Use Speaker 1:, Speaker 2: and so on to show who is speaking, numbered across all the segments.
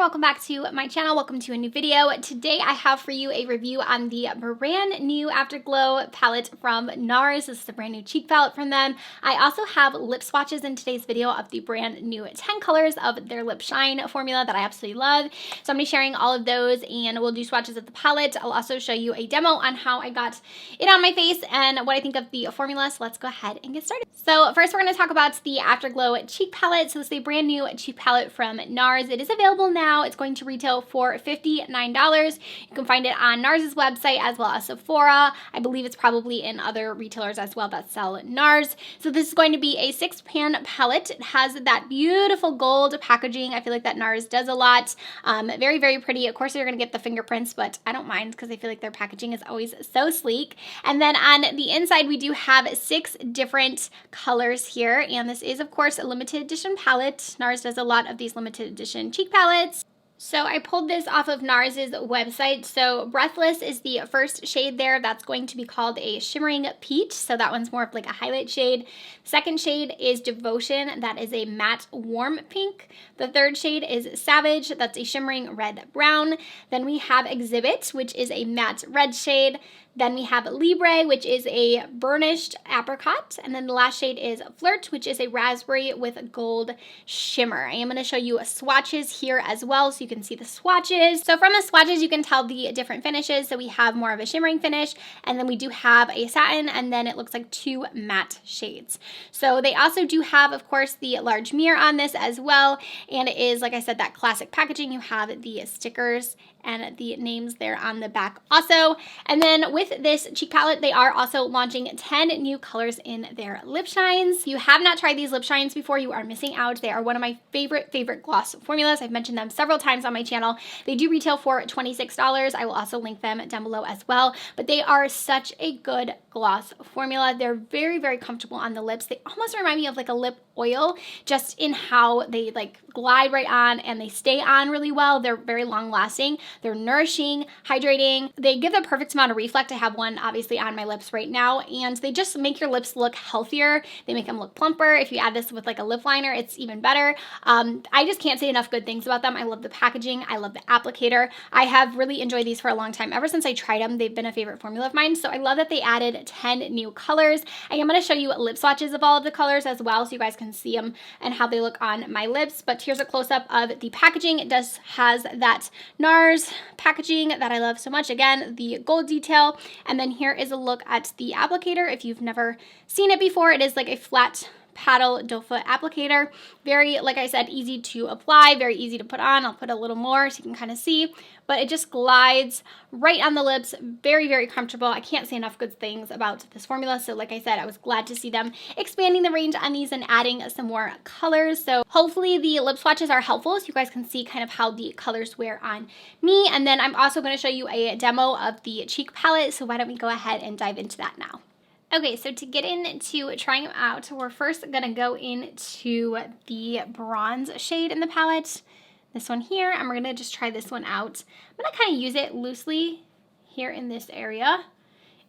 Speaker 1: welcome back to my channel. Welcome to a new video. Today I have for you a review on the brand new Afterglow palette from Nars. This is the brand new cheek palette from them. I also have lip swatches in today's video of the brand new 10 colors of their lip shine formula that I absolutely love. So I'm going to be sharing all of those and we'll do swatches of the palette. I'll also show you a demo on how I got it on my face and what I think of the formula. So let's go ahead and get started. So first we're going to talk about the Afterglow cheek palette. So this is a brand new cheek palette from Nars. It is available now. It's going to retail for $59. You can find it on Nars' website as well as Sephora. I believe it's probably in other retailers as well that sell Nars. So this is going to be a 6-pan palette. It has that beautiful gold packaging. I feel like that Nars does a lot. Very, very pretty. Of course, you're going to get the fingerprints, but I don't mind because I feel like their packaging is always so sleek. And then on the inside, we do have 6 different colors here. And this is, of course, a limited edition palette. Nars does a lot of these limited edition cheek palettes. So I pulled this off of Nars' website. So Breathless is the first shade there. That's going to be called a shimmering peach. So that one's more of like a highlight shade. Second shade is Devotion. That is a matte warm pink. The third shade is Savage. That's a shimmering red brown. Then we have Exhibit, which is a matte red shade. Then we have Libre, which is a burnished apricot. And then the last shade is Flirt, which is a raspberry with gold shimmer. I am going to show you swatches here as well so you can see the swatches. So from the swatches, you can tell the different finishes. So we have more of a shimmering finish, and then we do have a satin, and then it looks like 2 matte shades. So they also do have, of course, the large mirror on this as well. And it is, like I said, that classic packaging. You have the stickers and the names there on the back also. And then with this cheek palette, they are also launching 10 new colors in their lip shines. If you have not tried these lip shines before, you are missing out. They are one of my favorite gloss formulas. I've mentioned them several times on my channel. They do retail for $26. I will also link them down below as well. But they are such a good gloss formula. They're very comfortable on the lips. They almost remind me of like a lip oil, just in how they like glide right on and they stay on really well. They're very long lasting. They're nourishing, hydrating. They give the perfect amount of reflect. I have one obviously on my lips right now, and they just make your lips look healthier. They make them look plumper. If you add this with like a lip liner, it's even better. I just can't say enough good things about them. I love the packaging. I love the applicator. I have really enjoyed these for a long time. Ever since I tried them, they've been a favorite formula of mine. So I love that they added 10 new colors. I am going to show you lip swatches of all of the colors as well so you guys can see them and how they look on my lips. But here's a close-up of the packaging. It has that Nars packaging that I love so much. Again, the gold detail. And then here is a look at the applicator. If you've never seen it before, it is like a flat paddle doe foot applicator. Very, like I said, easy to apply, very easy to put on. I'll put a little more so you can kind of see, but it just glides right on the lips. Very comfortable. I can't say enough good things about this formula. So like I said, I was glad to see them expanding the range on these and adding some more colors. So hopefully the lip swatches are helpful so you guys can see kind of how the colors wear on me. And then I'm also going to show you a demo of the cheek palette. So why don't we go ahead and dive into that now. Okay, so to get into trying them out, we're first going to go into the bronze shade in the palette. This one here, and we're going to just try this one out. I'm going to kind of use it loosely here in this area.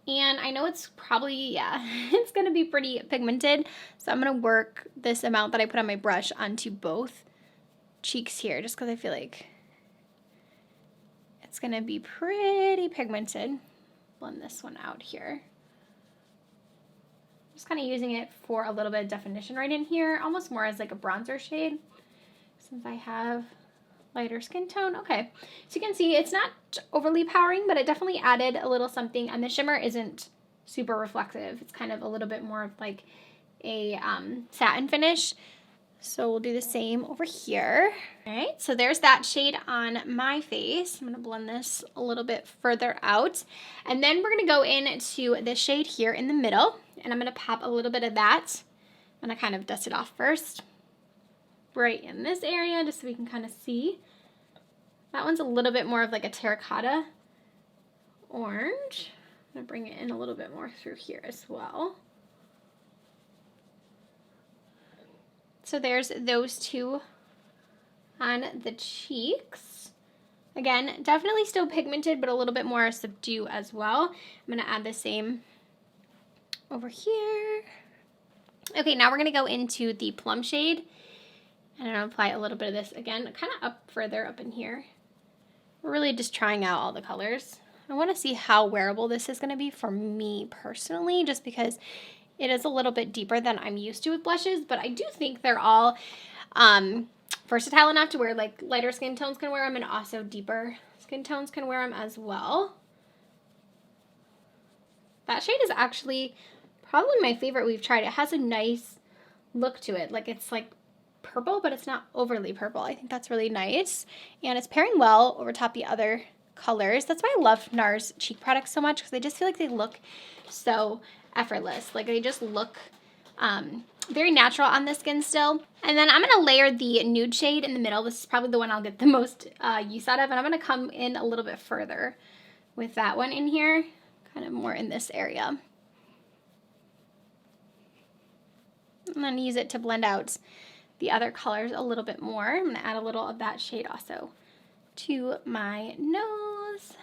Speaker 1: And I know it's probably, it's going to be pretty pigmented. So I'm going to work this amount that I put on my brush onto both cheeks here, just because I feel like it's going to be pretty pigmented. Blend this one out here. Just kind of using it for a little bit of definition right in here, almost more as like a bronzer shade since I have lighter skin tone. Okay, so you can see it's not overly powering, but it definitely added a little something, and the shimmer isn't super reflective. It's kind of a little bit more of like a satin finish. So we'll do the same over here. All right, so there's that shade on my face. I'm gonna blend this a little bit further out. And then we're gonna go into this shade here in the middle, and I'm gonna pop a little bit of that. I'm gonna kind of dust it off first, right in this area, just so we can kind of see. That one's a little bit more of like a terracotta orange. I'm gonna bring it in a little bit more through here as well. So there's those two on the cheeks. Again, definitely still pigmented, but a little bit more subdued as well. I'm gonna add the same over here. Okay, now we're gonna go into the plum shade. And I'm gonna apply a little bit of this again, kind of up further up in here. We're really just trying out all the colors. I want to see how wearable this is going to be for me personally, just because it is a little bit deeper than I'm used to with blushes, but I do think they're all versatile enough to where like lighter skin tones can wear them and also deeper skin tones can wear them as well. That shade is actually probably my favorite we've tried. It has a nice look to it. Like it's like purple, but it's not overly purple. I think that's really nice. And it's pairing well over top the other colors. That's why I love Nars cheek products so much, because I just feel like they look so effortless. Like they just look very natural on the skin still. And then I'm going to layer the nude shade in the middle. This is probably the one I'll get the most use out of. And I'm going to come in a little bit further with that one in here, kind of more in this area. And then use it to blend out the other colors a little bit more. I'm going to add a little of that shade also to my nose.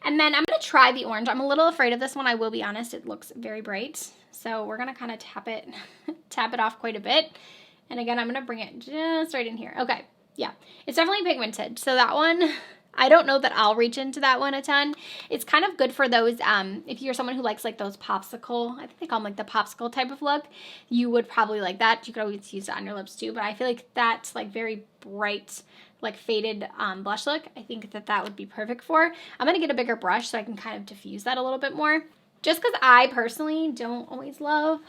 Speaker 1: And then I'm going to try the orange. I'm a little afraid of this one, I will be honest. It looks very bright. So we're going to kind of tap it off quite a bit. And again, I'm going to bring it just right in here. Okay, yeah, it's definitely pigmented. So that one, I don't know that I'll reach into that one a ton. It's kind of good for those, if you're someone who likes like those popsicle, I think they call them like the popsicle type of look, you would probably like that. You could always use it on your lips too, but I feel like that's like very bright, like faded blush look. I think that that would be perfect for. I'm going to get a bigger brush so I can kind of diffuse that a little bit more. Just because I personally don't always love,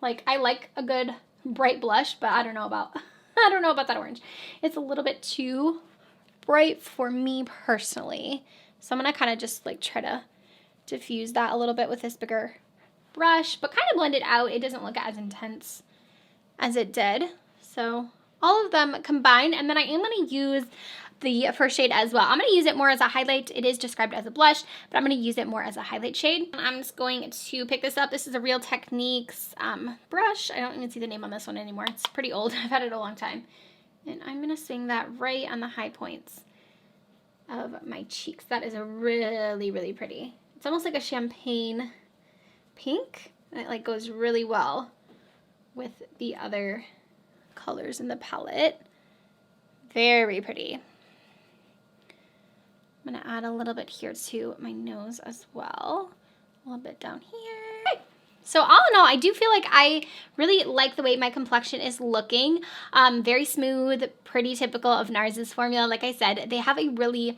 Speaker 1: like I like a good bright blush, but I don't know about that orange. It's a little bit too bright for me personally. So I'm going to kind of just like try to diffuse that a little bit with this bigger brush, but kind of blend it out. It doesn't look as intense as it did. So all of them combined, and then I am going to use the first shade as well. I'm going to use it more as a highlight. It is described as a blush, but I'm going to use it more as a highlight shade. I'm just going to pick this up. This is a Real Techniques brush. I don't even see the name on this one anymore. It's pretty old. I've had it a long time. And I'm going to swing that right on the high points of my cheeks. That is a really, really pretty. It's almost like a champagne pink, and it like goes really well with the other colors in the palette. Very pretty. I'm going to add a little bit here to my nose as well. A little bit down here. Okay. So all in all, I do feel like I really like the way my complexion is looking. Very smooth, pretty typical of Nars's formula. Like I said, they have a really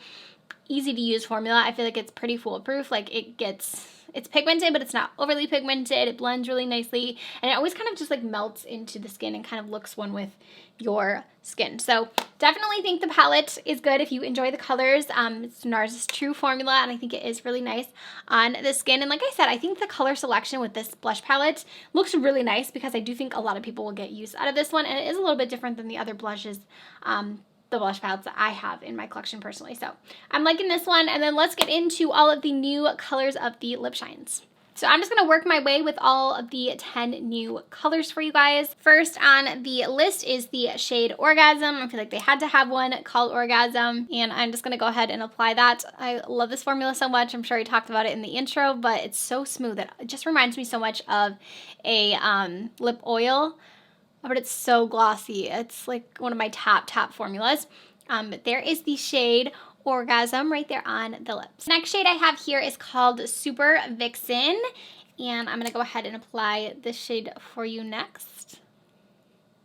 Speaker 1: easy to use formula. I feel like it's pretty foolproof. Like it's pigmented, but it's not overly pigmented. It blends really nicely, and it always kind of just like melts into the skin and kind of looks one with your skin. So definitely think the palette is good if you enjoy the colors. It's Nars's true formula, and I think it is really nice on the skin. And like I said, I think the color selection with this blush palette looks really nice, because I do think a lot of people will get use out of this one, and it is a little bit different than the other blushes, the blush palettes that I have in my collection personally. So I'm liking this one. And then let's get into all of the new colors of the lip shines. So I'm just going to work my way with all of the 10 new colors for you guys. First on the list is the shade Orgasm. I feel like they had to have one called Orgasm, and I'm just going to go ahead and apply that. I love this formula so much. I'm sure I talked about it in the intro, but it's so smooth. It just reminds me so much of a lip oil, but it's so glossy. It's like one of my top formulas. But there is the shade Orgasm right there on the lips. Next shade I have here is called Super Vixen, and I'm going to go ahead and apply this shade for you next.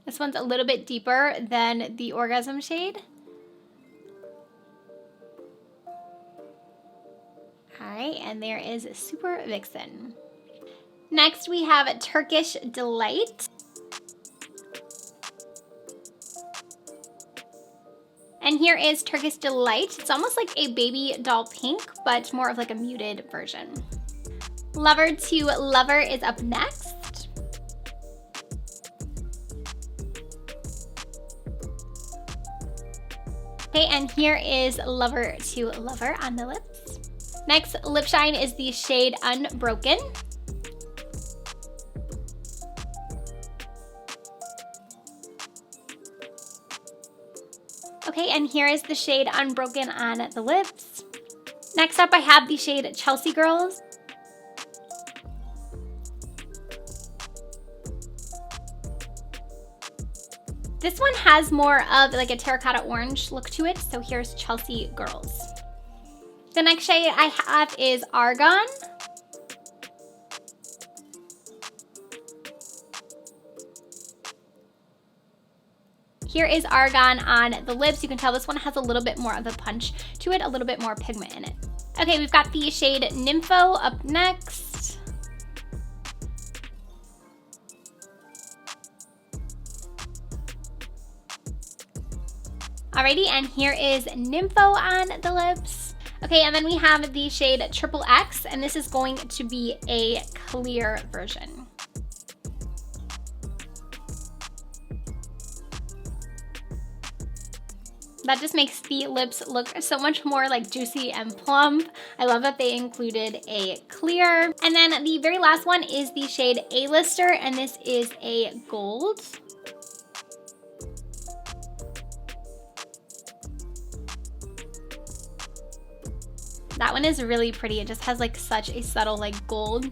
Speaker 1: This one's a little bit deeper than the Orgasm shade. Alright, and there is Super Vixen. Next we have Turkish Delight. And here is Turkish Delight. It's almost like a baby doll pink, but more of like a muted version. Lover to Lover is up next. Okay, and here is Lover to Lover on the lips. Next lip shine is the shade Unbroken. Okay, and here is the shade Unbroken on the lips. Next up, I have the shade Chelsea Girls. This one has more of like a terracotta orange look to it, so here's Chelsea Girls. The next shade I have is Argan. Here is Argan on the lips. You can tell this one has a little bit more of a punch to it, a little bit more pigment in it. Okay, we've got the shade Nympho up next. Alrighty, and here is Nympho on the lips. Okay, and then we have the shade Triple X, and this is going to be a clear version. That just makes the lips look so much more like juicy and plump. I love that they included a clear. And then the very last one is the shade A-Lister, and this is a gold. That one is really pretty. It just has like such a subtle like gold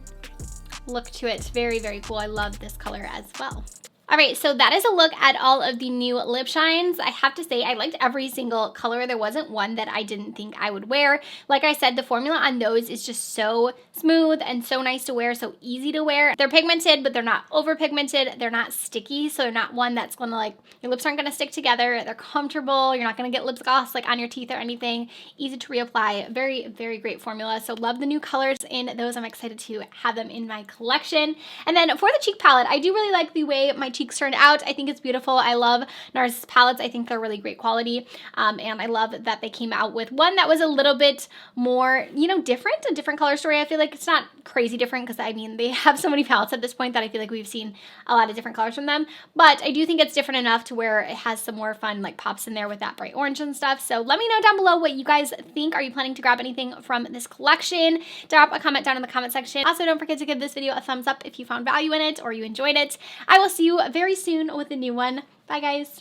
Speaker 1: look to it. It's very, very cool. I love this color as well. All right, so that is a look at all of the new lip shines. I have to say, I liked every single color. There wasn't one that I didn't think I would wear. Like I said, the formula on those is just so smooth and so nice to wear, so easy to wear. They're pigmented, but they're not over pigmented. They're not sticky, so they're not one that's gonna like, your lips aren't gonna stick together. They're comfortable. You're not gonna get lip gloss like on your teeth or anything. Easy to reapply. Very, very great formula. So love the new colors in those. I'm excited to have them in my collection. And then for the cheek palette, I do really like the way my cheeks turned out. I think it's beautiful. I love Nars palettes. I think they're really great quality. And I love that they came out with one that was a little bit more, you know, different, a different color story. I feel like it's not crazy different because I mean, they have so many palettes at this point that I feel like we've seen a lot of different colors from them, but I do think it's different enough to where it has some more fun like pops in there with that bright orange and stuff. So let me know down below what you guys think. Are you planning to grab anything from this collection? Drop a comment down in the comment section. Also, don't forget to give this video a thumbs up if you found value in it or you enjoyed it. I will see you very soon with a new one. Bye guys.